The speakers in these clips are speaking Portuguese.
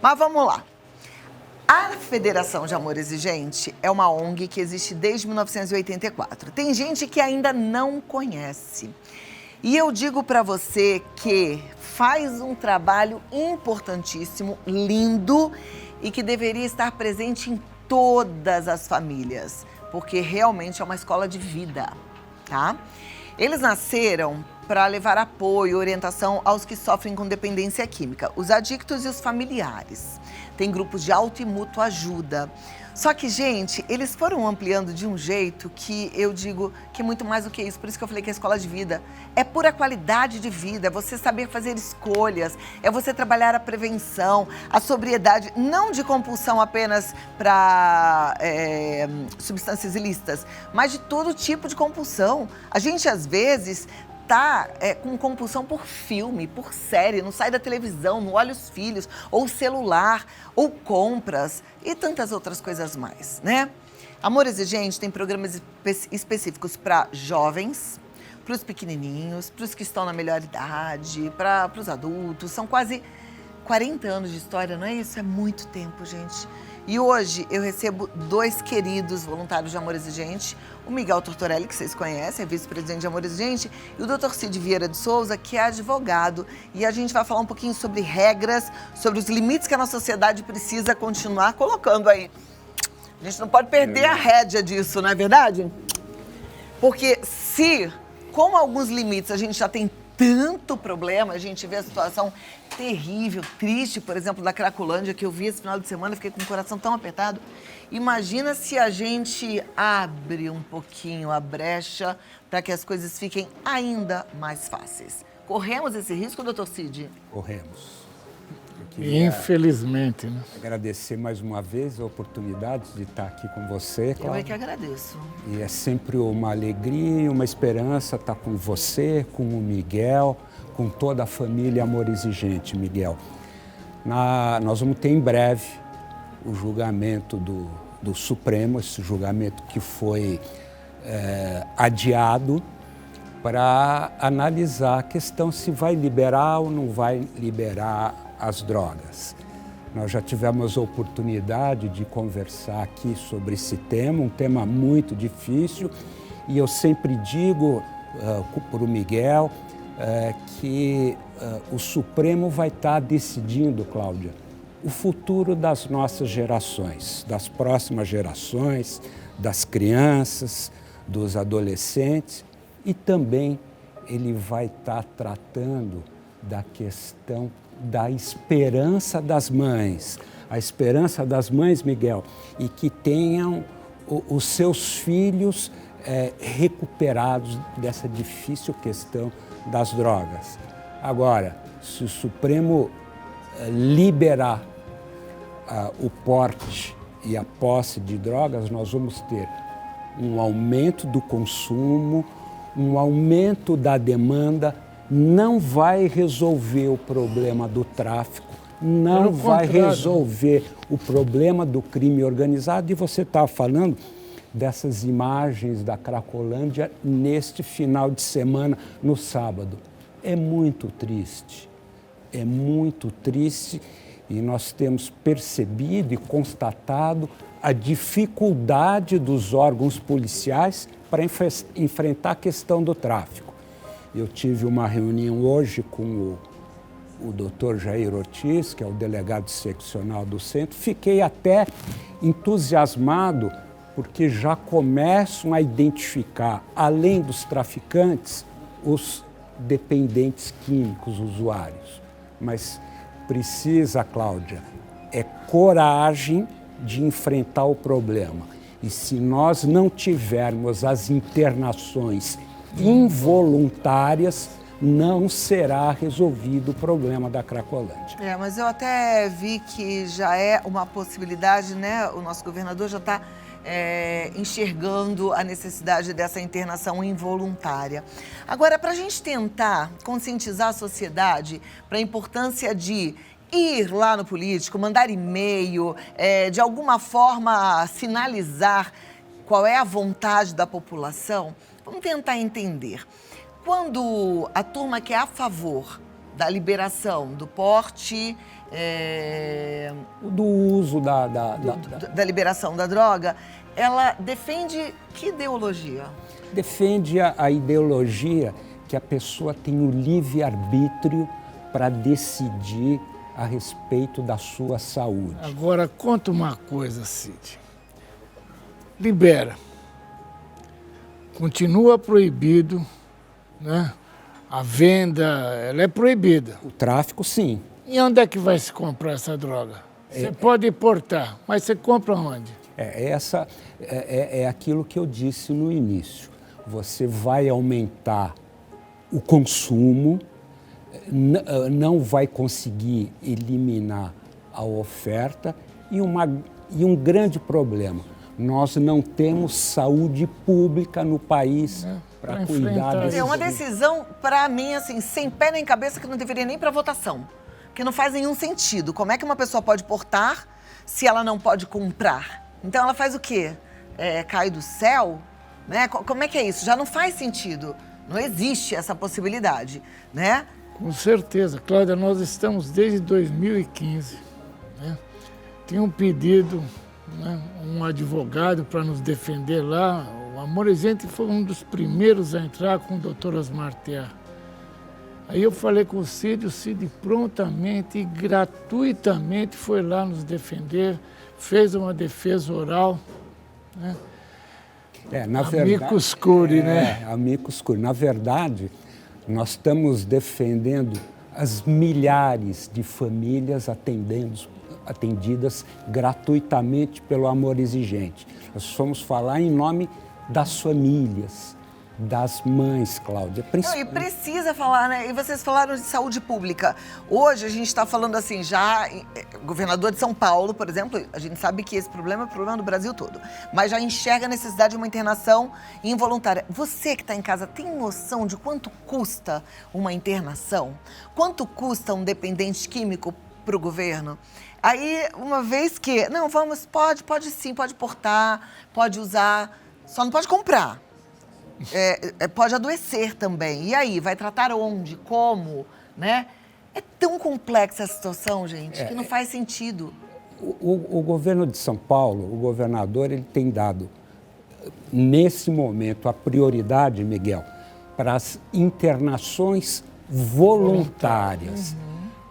Mas vamos lá. A Federação de Amor Exigente é uma ONG que existe desde 1984. Tem gente que ainda não conhece. E eu digo para você que faz um trabalho importantíssimo, lindo e que deveria estar presente em todas as famílias, porque realmente é uma escola de vida, tá? Eles nasceram para levar apoio e orientação aos que sofrem com dependência química, os adictos e os familiares. Tem grupos de auto e mútua ajuda. Só que, gente, eles foram ampliando de um jeito que eu digo que é muito mais do que isso. Por isso que eu falei que a escola de vida é pura qualidade de vida, é você saber fazer escolhas, é você trabalhar a prevenção, a sobriedade, não de compulsão apenas para substâncias ilícitas, mas de todo tipo de compulsão. A gente, às vezes, tá com compulsão por filme, por série, não sai da televisão, não olha os filhos, ou celular, ou compras e tantas outras coisas mais, né? Amor Exigente tem programas específicos para jovens, para os pequenininhos, para os que estão na melhor idade, para os adultos. São quase 40 anos de história, não é isso? É muito tempo, gente. E hoje eu recebo 2 queridos voluntários de Amor Exigente, o Miguel Tortorelli, que vocês conhecem, é vice-presidente de Amor Exigente, e o Dr. Cid Vieira de Souza, que é advogado. E a gente vai falar um pouquinho sobre regras, sobre os limites que a nossa sociedade precisa continuar colocando aí. A gente não pode perder a rédea disso, não é verdade? Porque se, com alguns limites, a gente já tem tanto problema, a gente vê a situação terrível, triste, por exemplo, da Cracolândia, que eu vi esse final de semana, fiquei com o coração tão apertado. Imagina se a gente abre um pouquinho a brecha para que as coisas fiquem ainda mais fáceis. Corremos esse risco, doutor Cid? Corremos. Infelizmente, né? Agradecer mais uma vez a oportunidade de estar aqui com você, Cláudia. Eu é que agradeço. E é sempre uma alegria e uma esperança estar com você, com o Miguel, com toda a família Amor Exigente, Miguel. Nós vamos ter em breve o julgamento do Supremo, esse julgamento que foi adiado para analisar a questão se vai liberar ou não vai liberar as drogas. Nós já tivemos a oportunidade de conversar aqui sobre esse tema, um tema muito difícil, e eu sempre digo para o Miguel que o Supremo vai estar decidindo, Cláudia, o futuro das nossas gerações, das próximas gerações, das crianças, dos adolescentes, e também ele vai estar tratando da questão da esperança das mães. A esperança das mães, Miguel, e que tenham os seus filhos recuperados dessa difícil questão das drogas. Agora, se o Supremo liberar o porte e a posse de drogas, nós vamos ter um aumento do consumo, um aumento da demanda. Não vai resolver o problema do tráfico, não vai resolver o problema do crime organizado. E você está falando dessas imagens da Cracolândia neste final de semana, no sábado. É muito triste, e nós temos percebido e constatado a dificuldade dos órgãos policiais para enfrentar a questão do tráfico. Eu tive uma reunião hoje com o doutor Jair Ortiz, que é o delegado seccional do centro. Fiquei até entusiasmado, porque já começam a identificar, além dos traficantes, os dependentes químicos, usuários. Mas precisa, Cláudia, coragem de enfrentar o problema. E se nós não tivermos as internações involuntárias, não será resolvido o problema da Cracolândia. Mas eu até vi que já é uma possibilidade, né? O nosso governador já está enxergando a necessidade dessa internação involuntária. Agora, para a gente tentar conscientizar a sociedade para a importância de ir lá no político, mandar e-mail, de alguma forma sinalizar qual é a vontade da população, vamos tentar entender. Quando a turma que é a favor da liberação do porte uso da liberação da droga, ela defende que ideologia? Defende a ideologia que a pessoa tem o livre-arbítrio para decidir a respeito da sua saúde. Agora, conta uma coisa, Cid. Libera. Continua proibido, né? A venda, ela é proibida. O tráfico, sim. E onde é que vai se comprar essa droga? Você pode importar, mas você compra onde? É aquilo que eu disse no início. Você vai aumentar o consumo, não vai conseguir eliminar a oferta e um grande problema. Nós não temos saúde pública no país para cuidar desse. É uma decisão, para mim, assim, sem pé nem cabeça, que não deveria nem para votação. Que não faz nenhum sentido. Como é que uma pessoa pode portar se ela não pode comprar? Então ela faz o quê? Cai do céu? Né? Como é que é isso? Já não faz sentido. Não existe essa possibilidade, né? Com certeza. Cláudia, nós estamos desde 2015. Né? Tem um pedido, né? Um advogado para nos defender lá. O Amorizente foi um dos primeiros a entrar com o Dr. Osmar Terra. Aí eu falei com o Cid prontamente e gratuitamente foi lá nos defender, fez uma defesa oral, né? Amicus curiae, né? Amicus curiae. Na verdade, nós estamos defendendo as milhares de famílias atendidas gratuitamente pelo Amor Exigente. Nós vamos falar em nome das famílias, das mães, Cláudia. Não, e precisa falar, né? E vocês falaram de saúde pública. Hoje a gente está falando assim, já, governador de São Paulo, por exemplo, a gente sabe que esse problema é problema do Brasil todo, mas já enxerga a necessidade de uma internação involuntária. Você que está em casa, tem noção de quanto custa uma internação? Quanto custa um dependente químico para o governo? Aí, uma vez que, não, pode sim, pode portar, pode usar, só não pode comprar. Pode adoecer também. E aí, vai tratar onde, como, né? É tão complexa a situação, gente, que não faz sentido. O governo de São Paulo, o governador, ele tem dado, nesse momento, a prioridade, Miguel, para as internações voluntárias.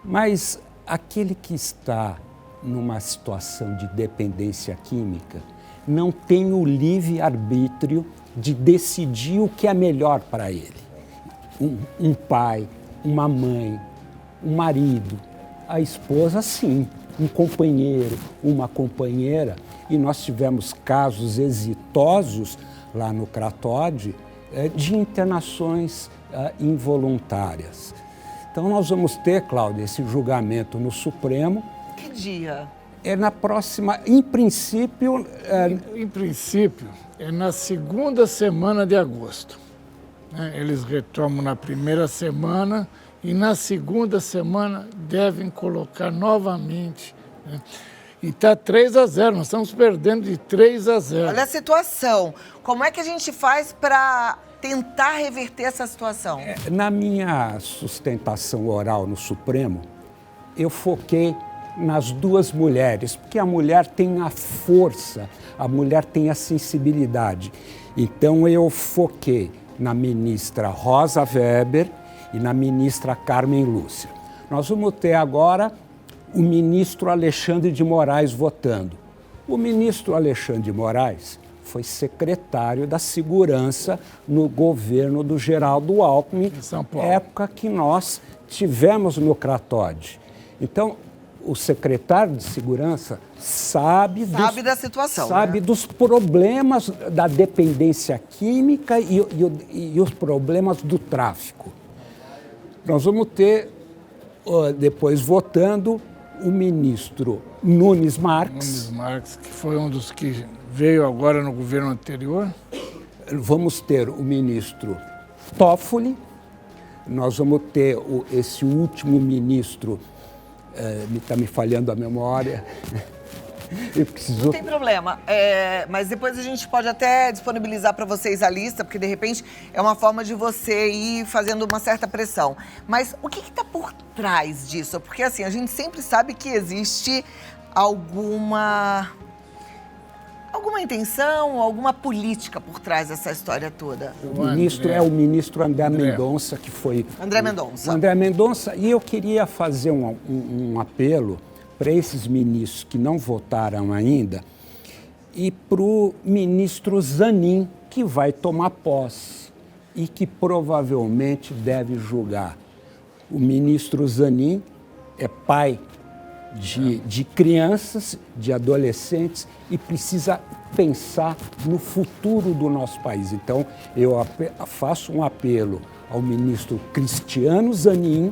Mas aquele que está numa situação de dependência química não tem o livre-arbítrio de decidir o que é melhor para ele. Um pai, uma mãe, um marido, a esposa, sim, um companheiro, uma companheira. E nós tivemos casos exitosos lá no Cratode de internações involuntárias. Então nós vamos ter, Cláudia, esse julgamento no Supremo. Que dia? É na próxima, em princípio... Em princípio, é na segunda semana de agosto. Né? Eles retomam na primeira semana e na segunda semana devem colocar novamente. Né? E está 3-0, nós estamos perdendo de 3-0. Olha a situação. Como é que a gente faz para tentar reverter essa situação? Na minha sustentação oral no Supremo, eu foquei nas duas mulheres, porque a mulher tem a força, a mulher tem a sensibilidade. Então eu foquei na ministra Rosa Weber e na ministra Carmen Lúcia. Nós vamos ter agora o ministro Alexandre de Moraes votando. O ministro Alexandre de Moraes foi secretário da Segurança no governo do Geraldo Alckmin, época que nós tivemos no Cratode. Então, o secretário de Segurança sabe da situação, sabe, né? Dos problemas da dependência química e os problemas do tráfico. Nós vamos ter, depois votando, o ministro Nunes Marques. Nunes Marques, que foi um dos que veio agora no governo anterior. Vamos ter o ministro Toffoli. Nós vamos ter esse último ministro... está me falhando a memória. Não tem problema, mas depois a gente pode até disponibilizar para vocês a lista, porque de repente é uma forma de você ir fazendo uma certa pressão. Mas o que está por trás disso? Porque assim, a gente sempre sabe que existe alguma intenção, alguma política por trás dessa história toda? O ministro é o ministro André Mendonça, que foi... André Mendonça. André Mendonça, e eu queria fazer um apelo para esses ministros que não votaram ainda e para o ministro Zanin, que vai tomar posse e que provavelmente deve julgar. O ministro Zanin é pai de crianças, de adolescentes e precisa pensar no futuro do nosso país. Então, eu faço um apelo ao ministro Cristiano Zanin,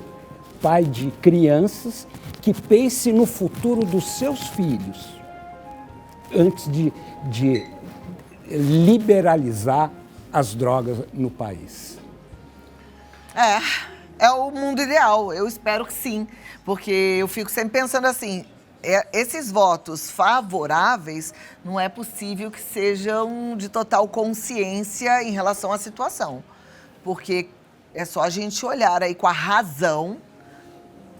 pai de crianças, que pense no futuro dos seus filhos antes de liberalizar as drogas no país. É o mundo ideal, eu espero que sim, porque eu fico sempre pensando assim, esses votos favoráveis não é possível que sejam de total consciência em relação à situação, porque é só a gente olhar aí com a razão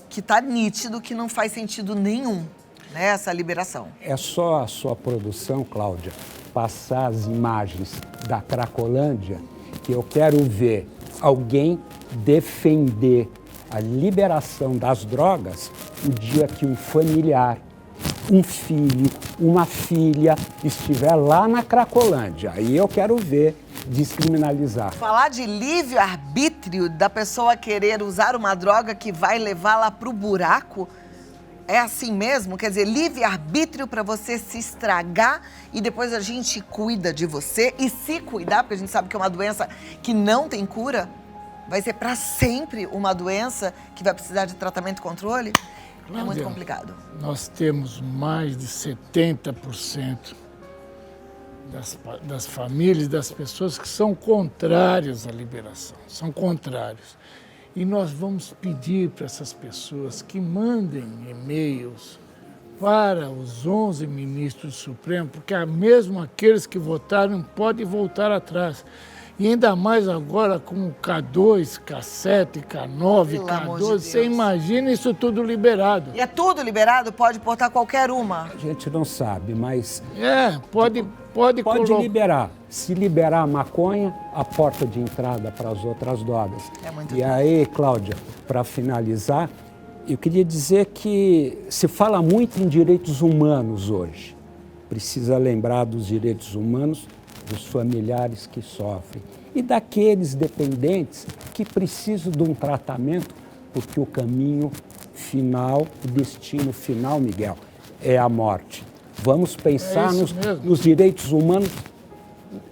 que está nítido que não faz sentido nenhum, né, essa liberação. É só a sua produção, Cláudia, passar as imagens da Cracolândia que eu quero ver alguém defender a liberação das drogas o dia que um familiar, um filho, uma filha estiver lá na Cracolândia. Aí eu quero ver descriminalizar. Falar de livre-arbítrio da pessoa querer usar uma droga que vai levá-la para o buraco, é assim mesmo? Quer dizer, livre-arbítrio para você se estragar e depois a gente cuida de você e se cuidar, porque a gente sabe que é uma doença que não tem cura? Vai ser para sempre uma doença que vai precisar de tratamento e controle? Cláudia, é muito complicado. Nós temos mais de 70% das famílias, das pessoas que são contrárias à liberação, são contrários. E nós vamos pedir para essas pessoas que mandem e-mails para os 11 ministros do Supremo, porque mesmo aqueles que votaram podem voltar atrás. E ainda mais agora com o K2, K7, K9, K12, você imagina isso tudo liberado. E é tudo liberado? Pode portar qualquer uma? A gente não sabe, mas... Pode liberar. Se liberar a maconha, a porta de entrada para as outras drogas. É muito E aí, Cláudia, para finalizar, eu queria dizer que se fala muito em direitos humanos hoje. Precisa lembrar dos direitos humanos dos familiares que sofrem e daqueles dependentes que precisam de um tratamento, porque o caminho final, o destino final, Miguel, é a morte. Vamos pensar nos direitos humanos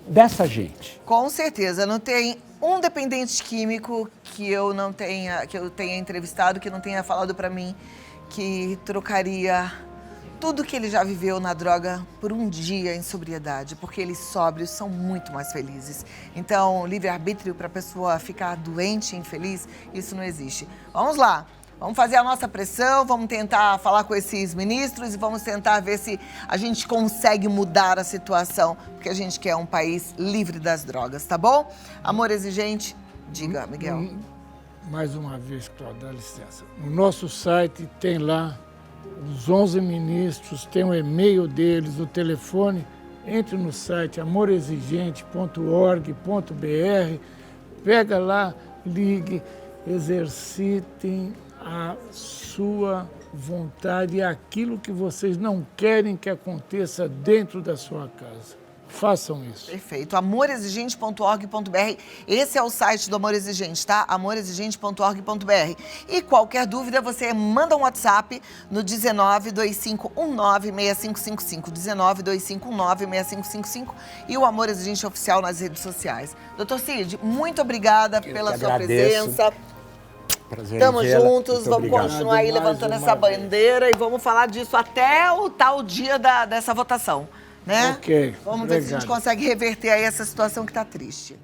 dessa gente. Com certeza, não tem um dependente químico que eu tenha entrevistado, que não tenha falado para mim que trocaria tudo que ele já viveu na droga por um dia em sobriedade, porque eles sóbrios são muito mais felizes. Então, livre-arbítrio para a pessoa ficar doente e infeliz, isso não existe. Vamos lá, vamos fazer a nossa pressão, vamos tentar falar com esses ministros e vamos tentar ver se a gente consegue mudar a situação, porque a gente quer um país livre das drogas, tá bom? Amor exigente, diga, Miguel. Mais uma vez, Cláudia, dá licença. No nosso site tem lá os 11 ministros, tem o e-mail deles, o telefone. Entre no site amorexigente.org.br, pega lá, ligue, exercitem a sua vontade e aquilo que vocês não querem que aconteça dentro da sua casa. Façam isso. Perfeito. amorexigente.org.br. Esse é o site do Amor Exigente, tá? amorexigente.org.br. E qualquer dúvida, você manda um WhatsApp no 1925196555. 1925196555 e o Amor Exigente Oficial nas redes sociais. Doutor Cid, muito obrigada pela sua presença. Prazer. Estamos juntos, muito vamos obrigado. continuar aí levantando essa bandeira e vamos falar disso até o tal dia dessa votação. Né? Ok. Vamos ver se a gente consegue reverter aí essa situação que está triste.